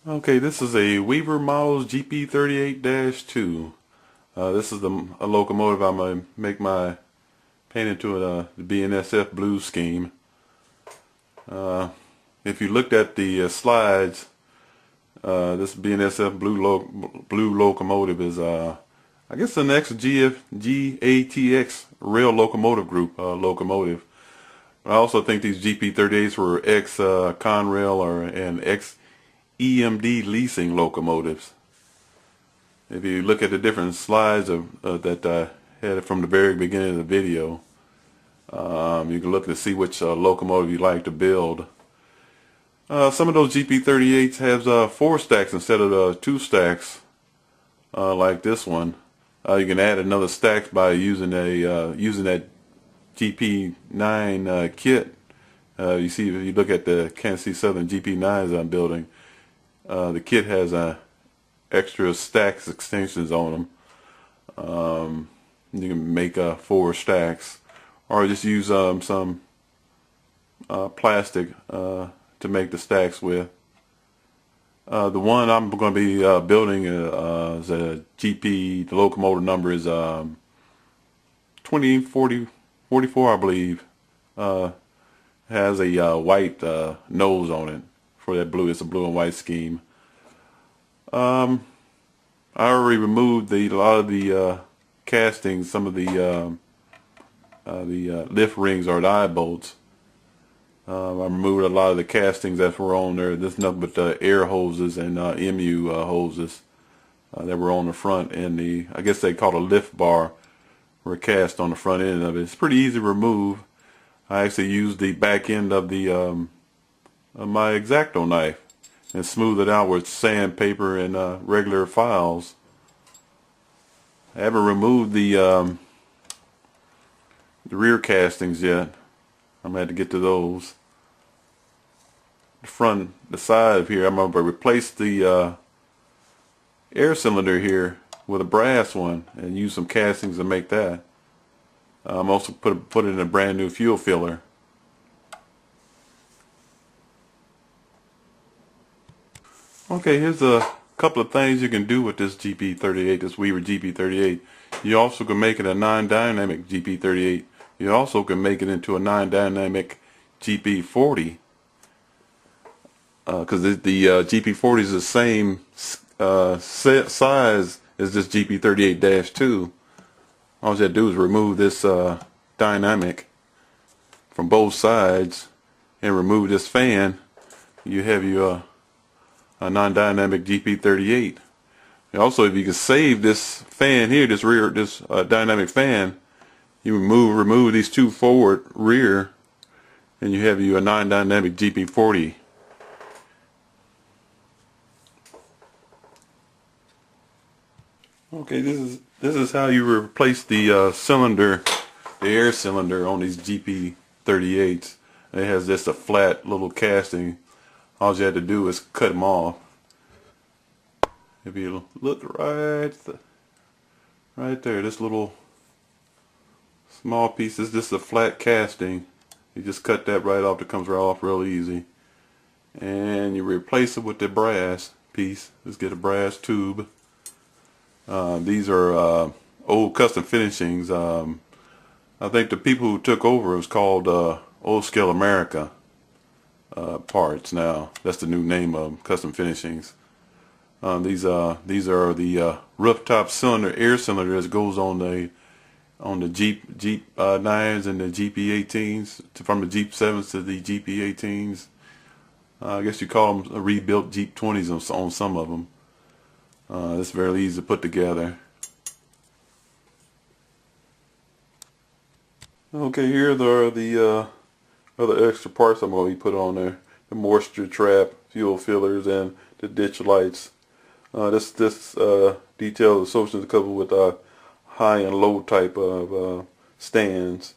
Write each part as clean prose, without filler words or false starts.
Okay, this is a WEAVER Model GP38-2. This is a locomotive I'm going to make my paint into the BNSF blue scheme. If you looked at the slides, this BNSF blue locomotive is I guess the next GATX rail locomotive group locomotive. I also think these GP38s were ex Conrail and ex EMD leasing locomotives. If you look at the different slides that I had from the very beginning of the video, you can look to see which locomotive you like to build. Some of those GP38s have 4 stacks instead of 2 stacks, like this one. You can add another stack by using that GP9 kit. You see, if you look at the Kansas City Southern GP9s I'm building, the kit has extra stacks extensions on them. You can make 4 stacks, or just use some plastic to make the stacks with. The one I'm going to be building is a GP. The locomotive number is 2044, I believe. Has a white nose on it for that blue. It's a blue and white scheme. I already removed a lot of the castings, some of the lift rings or the eye bolts. I removed a lot of the castings that were on there. There's nothing but the air hoses and MU hoses that were on the front, and I guess they call it a lift bar, were cast on the front end of it. It's pretty easy to remove. I actually used the back end of my X-Acto knife and smooth it out with sandpaper and regular files. I haven't removed the rear castings yet. I'm gonna have to get to those. The side of here, I'm gonna replace the air cylinder here with a brass one and use some castings to make that. I'm also put in a brand new fuel filler. Okay, here's a couple of things you can do with this GP38, this WEAVER GP38. You also can make it a non-dynamic GP38. You also can make it into a non-dynamic GP40, because the GP40 is the same size as this GP38-2. All you have to do is remove this dynamic from both sides and remove this fan. You have your a non-dynamic GP38. And also, if you can save this fan here, this dynamic fan, you remove these 2 forward rear, and you have you a non-dynamic GP40. Okay, this is how you replace the cylinder, the air cylinder on these GP38s. It has just a flat little casting. All you have to do is cut them off. If you look right there, this little small piece is just a flat casting. You just cut that right off. It comes right off real easy. And you replace it with the brass piece. Let's get a brass tube. These are old custom finishings. I think the people who took over, it was called Old Scale America parts now. That's the new name of them, custom finishings. These are the rooftop cylinder, air cylinder that goes on the Jeep 9s and the GP18s, from the Jeep 7s to the GP18s. I guess you call them rebuilt Jeep 20s on some of them. It's very easy to put together. Okay, here are the other extra parts I'm going to be put on there: the moisture trap, fuel fillers, and the ditch lights. This detail associated is covered with high and low type of stands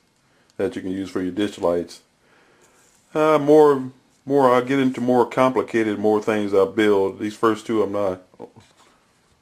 that you can use for your ditch lights. I'll get into more complicated, more things I build. These first 2 I'm not